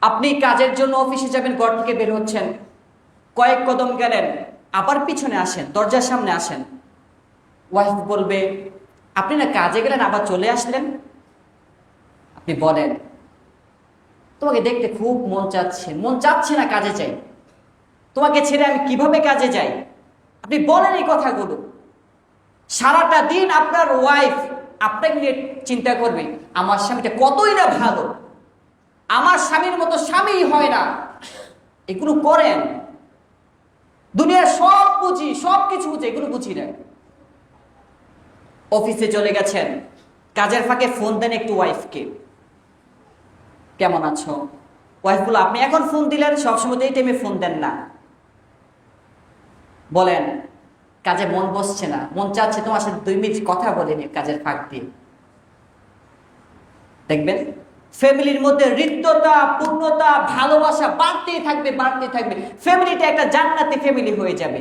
আপনি কাজের জন্য অফিসে যাবেন, ঘর থেকে বের হচ্ছেন, কয়েক কদম গেলেন, আবার পিছনে আসেন, দরজার সামনে আসেন, ওয়াইফ বলবে আপনি না কাজে গেলেন আবার চলে আসলেন। আপনি বলেন তোমাকে দেখতে খুব মন চাচ্ছে না কাজে যাই, তোমাকে ছেড়ে আমি কিভাবে কাজে যাই। আপনি বলেন এই কথাগুলো। সারাটা দিন আপনার ওয়াইফ আপনাকে নিয়ে চিন্তা করবে, আমার স্বামীটা কতই না ভালো, আমার স্বামীর মতো স্বামী হয় না। এগুলো করেন, দুনিয়ার সব বুঝি, সব কিছু বুঝি, এগুলো বুঝি না। অফিসে চলে গেছেন, কাজের ফাঁকে ফোন দেন একটু ওয়াইফকে, কেমন আছো। ওয়াইফ বলো আপনি এখন ফোন দিলেন, সবসময় এই টাইমে ফোন দেন না। বলেন কাজে মন বসছে না, মন চাচ্ছে তোমার সাথে 2 মিনিট কথা বলেনি কাজের ফাঁক দিয়ে। দেখবেন ফ্যামিলির মধ্যে হৃদ্যতা, পূর্ণতা, ভালোবাসা বাড়তেই থাকবে, বাড়তেই থাকবে। ফ্যামিলিটা একটা জান্নাতি ফ্যামিলি হয়ে যাবে।